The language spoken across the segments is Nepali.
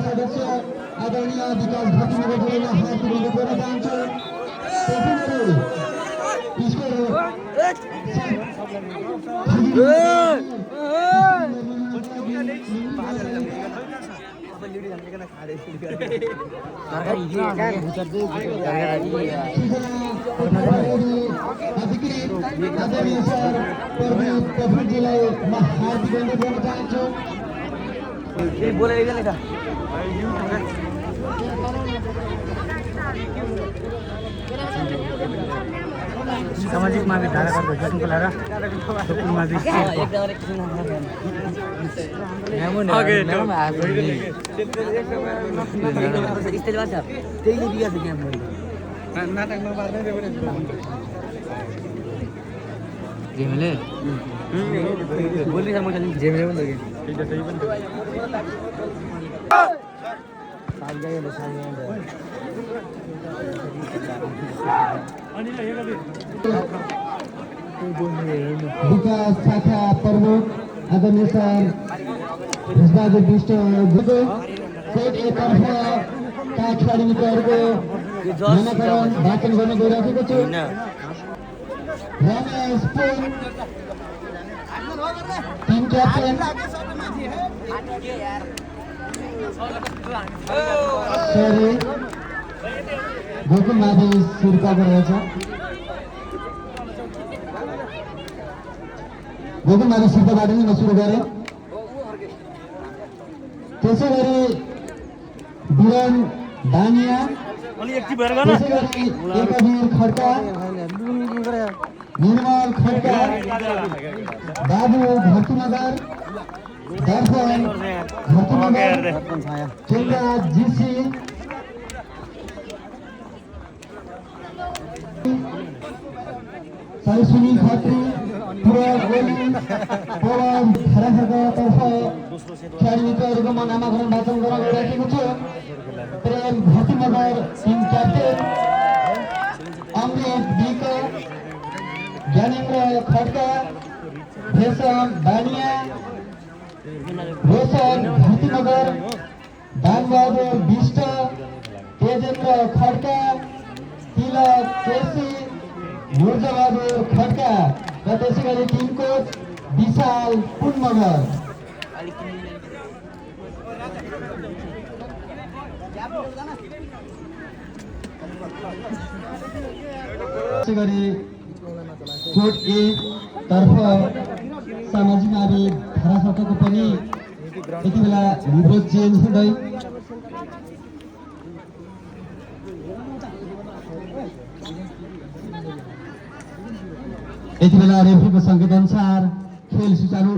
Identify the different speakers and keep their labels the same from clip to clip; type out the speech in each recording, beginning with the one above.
Speaker 1: सदस्य आदरणीय विकास भट्टराईले हात जोडेर चाहन्छु।
Speaker 2: सामाजिक मावि धाराका भोजनको लारा मावि जेमले बोल्दै छ म जेमले पनि लगे त्यो चाहिँ पनि
Speaker 1: विकास शाखा प्रमुख आदरणीय सर भुजबहादुर विष्ट कोट एकतर्फ खेलाडी मित्रहरूको नामाकरण वाचन गर्न गइरहेको छु। रमेश पुन टिम क्याप्टेन गोकुल माधव सिर्पाको रहेछ। गोकुल माधव सिर्पाबाट नै म सुरु गरेँ। त्यसै गरी बिरन दानिया, त्यसै गरी एकवीर खड्का, निर्मल खड्का, बाबु भर्तुनगर, दर्पण भर्तुनगर, चेन्दा जीसी, सुनील खत्री, पुरज ओली, पवन खराखरका तर्फ खेलाडी मित्रहरूको म नामाकरण वाचन गर्न गइरहेको छु। प्रेम भर्तुनगर टिम क्याप्टेन, अमृत विक, ज्ञानेन्द्र खड्का, भेषम बानिया, रोशन भर्तुनगर, दानबहादुर विष्ट, तेजेन्द्र खड्का, तिलक केसी, मुर्जबहादुर खड्का र त्यसै गरी टिम कोच विशाल पुनमगर। त्यसै गरी कोट ए तर्फ सामाजिक मावि धारासट्टाको पनि यति बेला विरोध चेन्ज हुँदै यति बेला रेफ्रीको सङ्केत अनुसार खेल सुचारू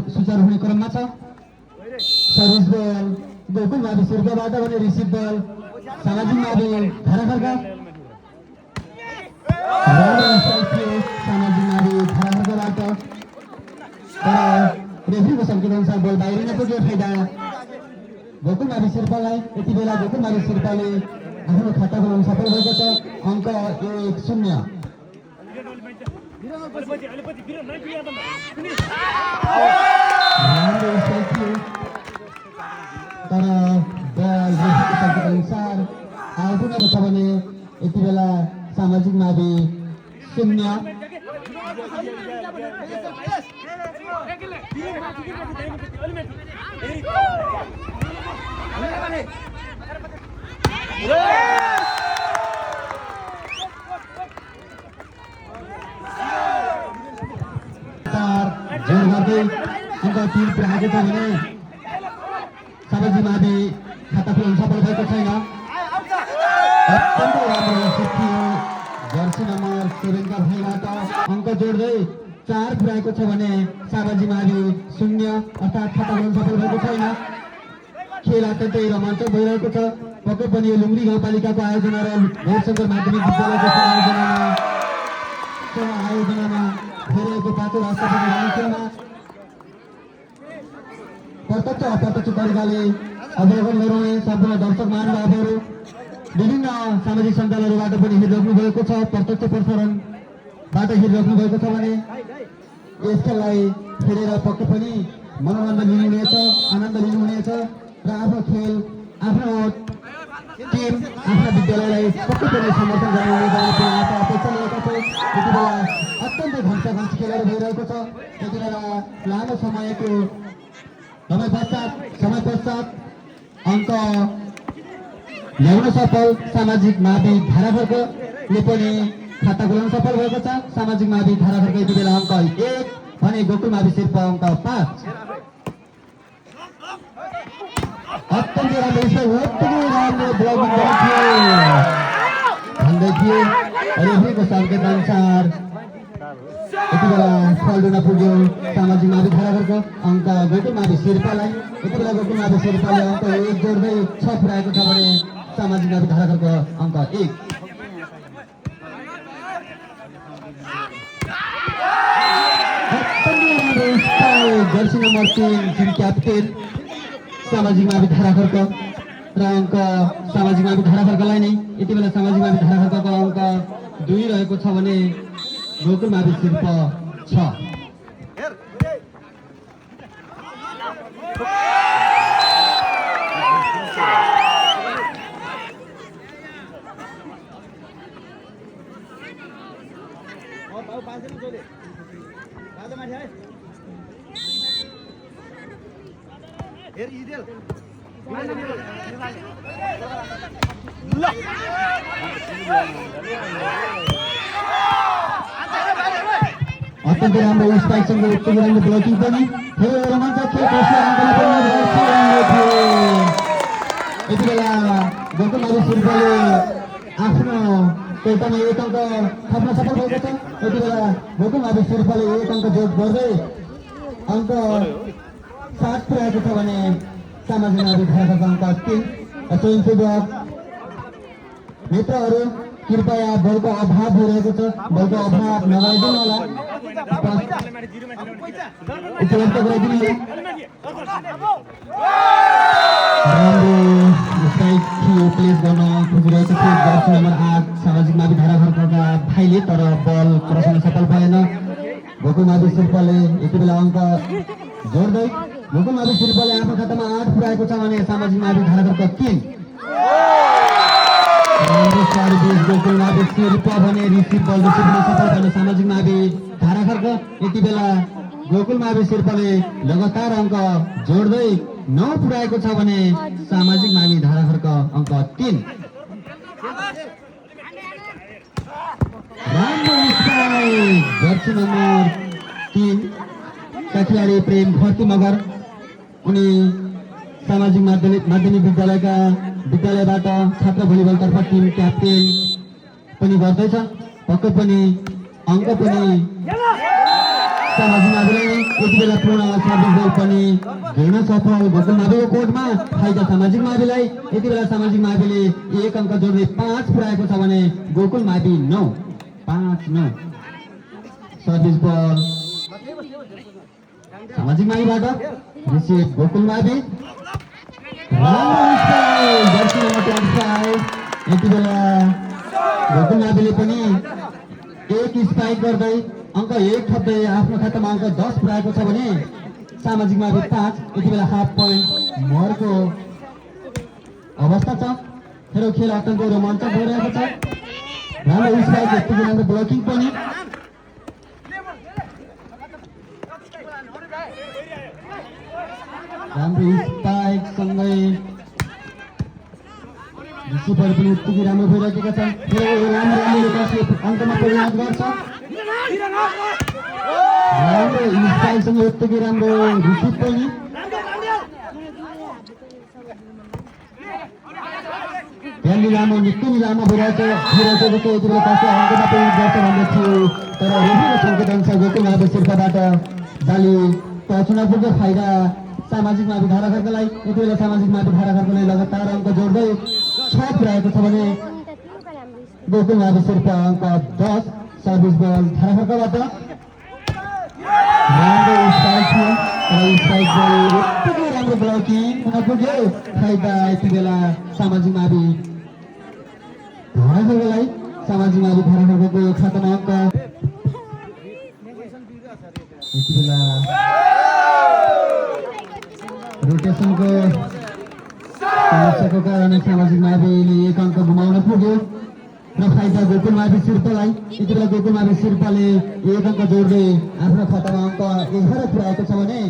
Speaker 1: हुने क्रममा छ। सर्भिस बल गोकुल मावि सिर्पाबाट भने रिसिभ बल सामाजिक मावि धाराखरका सामाजिक मावि धाराखरकाबाट रेफ्रीको सङ्केत अनुसार बल बाहिर नपुग्यो। फाइदा गोकुल मावि सिर्पालाई। यति बेला गोकुल मावि सिर्पाले आफ्नो खाता खोल्न सफल भएको छ। अङ्क 1-0। तर अनुसार आइपुगेको छ भने यति बेला सामाजिक मावि 0। जोड गर्दै अङ्क 3 पुऱ्याएको छ भने सामाजिक मावि खाता खोल्न सफल भएको छैन। अत्यन्तै राम्रो सिद्धियो जर्सी नम्बर 7 का भाइबाट अङ्क जोड्दै 4 पुऱ्याएको छ भने सामाजिक मावि 0 अर्थात् खाता खोल्न सफल भएको छैन। खेल अत्यन्तै रोमाञ्चक भइरहेको छ। पक्कै पनि यो लुम्री गाउँपालिकाको आयोजना र गौरशङ्कर माध्यमिक विद्यालयको आयोजनामा भइरहेको 5औं राष्ट्रपति खेलमा प्रत्यक्ष अप्रत्यक्ष तरिकाले अवलोकन गराउने सम्पूर्ण दर्शक महानुभावहरू विभिन्न सामाजिक सञ्जालहरूबाट पनि हेरिराख्नु भएको छ, प्रत्यक्ष प्रसारणबाट हेरिराख्नु भएको छ भने यस खेललाई हेरेर पक्कै पनि मनोरञ्जन लिनुहुनेछ, आनन्द लिनुहुनेछ र आफ्नो खेल, आफ्नो टिम, आफ्ना विद्यालयलाई पक्कै पनि समर्थन गराउनुहुनेछ भन्ने आशा अपेक्षा लिएका छौँ। यति बेला अत्यन्तै घम्सा-घम्सी खेलहरू भइरहेको छ। यति बेला लामो समय पश्चात अङ्क ल्याउन सफल सामाजिक मावि धाराखर्कले पनि खाता खोल्न सफल भएको छ। सामाजिक मावि धाराखर्क यति बेला अङ्क 1 भने गोकुल मावि शेर्पा अङ्क 5। अत्यन्तै राम्रो ब्लगिङ भन्दै थिए। रेफ्रीको सङ्केत अनुसार यति बेला फल्डुन पुग्यो सामाजिक मावि धाराखर्क अङ्क गोकुल मावि शेर्पालाई। यति बेला गोकुल मावि शेर्पाले अङ्क 1 जोड्दै 6 पुर्याएको छ भने सामाजिक मावि धाराखर्क अङ्क 1। जर्सी नम्बर 3 टिम क्याप्टेन सामाजिक मावि धाराखर्क र अङ्क सामाजिक मावि धाराखर्कलाई नै यति बेला सामाजिक मावि धाराखर्कको अङ्क 2 रहेको छ भने गोकुल मावि शेर्पा 6। अत्यन्तै राम्रो स्पाइकसँग उत्तेजनाको ब्लकिङ पनि रोमाञ्चक खेल यति बेला गोकुल मावि शेर्पाले आफ्नो कोटामा 1 अङ्क थप्न सफल भएको छ। यति बेला गोकुल मावि शेर्पाले 1 अङ्क जोड गर्दै अङ्क 7 पुर्याएको छ भने सामाजिक मावि धाराखर्क अङ्क 3। स्वयंसेवक मित्रहरू कृपया बलको अभाव भइरहेको छ, बलको अभाव नगराइदिनु होला, उपलब्ध गराइदिनु होला। प्लेस गर्न खोजिरहेको थियो जर्सी नम्बर 8 सामाजिक मावि धाराखर्कका भाइले, तर बल क्रस गर्न सफल भएन। गोकुल मावि शेर्पाले यति बेला अङ्क जोड्दै गोकुल मावि शेर्पाले आफ्नो खातामा 8 पुर्याएको छ भने सामाजिक मावि धाराखर्क 3। गोकुल मावि शेर्पा भने रिसिभ बल रिसिभ गर्न सफल भने सामाजिक मावि धाराखर्क यति बेला गोकुल मावि शेर्पाले लगातार अङ्क जोड्दै 9 पुर्याएको छ भने सामाजिक मावि धाराखर्क अङ्क 3। राम्रो जर्सी नम्बर 3 का खेलाडी प्रेम खर्ती मगर, उनी सामाजिक माध्यमिक विद्यालयबाट छात्र भलिबलतर्फ टिम क्याप्टेन पनि गर्दैछ। पक्कै पनि अङ्क पनि सामाजिक माविलाई नै यति बेला पूर्ण सर्भिस गोल पनि घेर्न सफल गोकुल माविको कोर्टमा फाइदा सामाजिक माविलाई। यति बेला सामाजिक माविले 1 अङ्क जोड्दै 5 पुर्याएको छ भने गोकुल मावि 5-9। सर्भिस बल सामाजिक माविबाट रिसिभ गोकुल मावि। जर्सी नम्बर 25 यति बेला गोकुल माविले पनि 1 स्पाइक गर्दै अङ्क 1 थप्दै आफ्नो खातामा अङ्क 10 पुर्याएको छ भने सामाजिक मावि 5। यति बेला हाफ पोइन्ट मरको अवस्था छ। फेरि खेल अत्यन्तै रोमाञ्चक भइरहेको छ। राम्रो स्पाइक यति बेलाको ब्लकिङ पनि राम्रो स्पाइक सँगै रिसिभर पनि उत्तिकै राम्रो भइरहेका छन्। अङ्कमा परिणत गर्छ। राम्रो स्पाइकसँग उत्तिकै राम्रो रिसिभ पनि लामो निकै नै लामो भइरहेको जस्तो यति बेला कसो अङ्कमा परिणत गर्छ भन्दै थियो, तर रेफ्रीको सङ्केत अनुसार गोकुल मावि शेर्पाबाट जाली चुनाव पुग्यो फाइदा सामाजिक मावि धाराखर्कलाई। यति बेला सामाजिक मावि धाराखर्कले लगातार अङ्क जोड्दै 6 पुर्याएको छ भने गोकुल मावि शेर्पा अङ्क 10। सर्भिस बल धाराखर्कबाट राम्रो स्पाइक थियो र स्पाइक बल उत्तिकै राम्रो ब्लकिङ हुन पुग्यो फाइदा यति बेला सामाजिक मावि धाराफर्कलाई सामाजिक मावि धाराफर्कको खातामा अङ्क यति बेला रोटेसनको समस्याको कारण सामाजिक माविले 1 अङ्क गुमाउन पुग्यो र फाइदा गोकुल मावि शिर्पालाई। यति बेला गोकुल मावि शिर्पाले 1 अङ्क जोड्दै आफ्नो खातामा अङ्क 11 पुर्याएको छ भने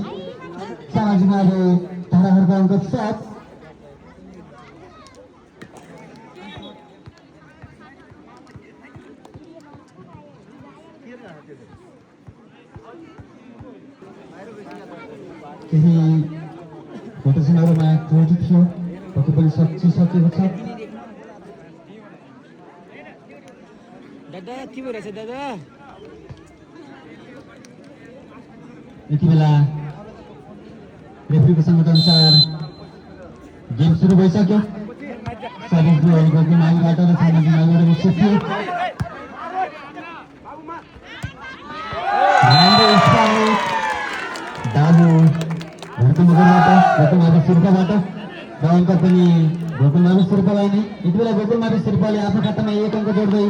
Speaker 1: सामाजिक मावि धाराफर्क अङ्क 7। केही रोटेसनहरूमा त्रुटि थियो, पक्कै पनि सकिसकेको छ।
Speaker 2: दादा के भइरहेछ दादा?
Speaker 1: यति बेला रेफ्रीको सङ्गत अनुसार गेम सुरु भइसक्यो। सर्भिस गोकुल माविबाट र सामाजिक माविबाट सिक्यो। राम्रो स्ट्राइक दाबु गोकुल मावि शिर्पाबाट र अङ्क पनि गोकुल मावि शिर्पालाई नै। यति बेला गोकुल मावि शिर्पाले आफ्नो खातामा 1 अङ्क जोड्दै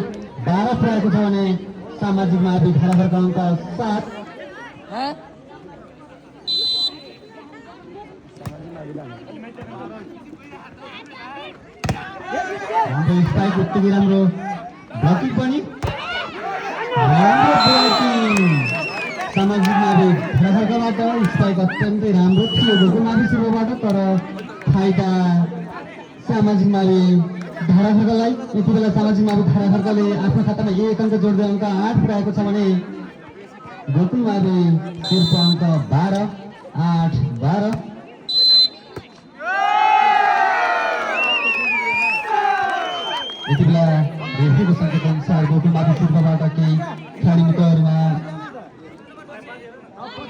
Speaker 1: 12 पुर्याएको छ भने सामाजिक मावि धाराफर्क अङ्क 7। राम्रो स्ट्राइक, उत्तिकै राम्रो ब्लकिङ पनि राम्रो ब्लकिङ सामाजिक मावि धाराफर्कबाट। स्ट्राइक अत्यन्तै राम्रो थियो गोकुल मावि शिर्पाबाट, तर फाइदा सामाजिक मावि धाराफर्कलाई। यति बेला सामाजिक मावि धाराफर्कले आफ्नो खातामा 1 अङ्क जोड्दै अङ्क 8 पुर्याएको छ भने गोकुल मावि शिर्पा अङ्क 12, 8, 12। यति बेला रेफ्रीको सङ्केत अनुसार गोकुल मावि शिर्पाबाट केही खेलाडी मित्रहरूमा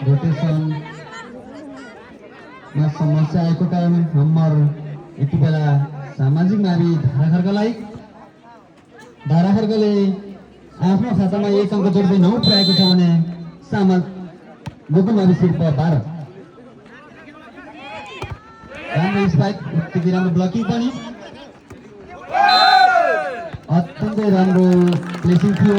Speaker 1: रोटेसनमा समस्या आएको कारण नम्बर यति बेला सामाजिक मावि धाराफर्कले आफ्नो खातामा 1 अङ्क जोड्दै 9 पुर्याएको छ भने गोकुल मावि शिर्पा 12। राम्रो स्ट्राइक, उत्तिकै राम्रो ब्लकिङ पनि, अत्यन्तै राम्रो प्लेसिङ थियो।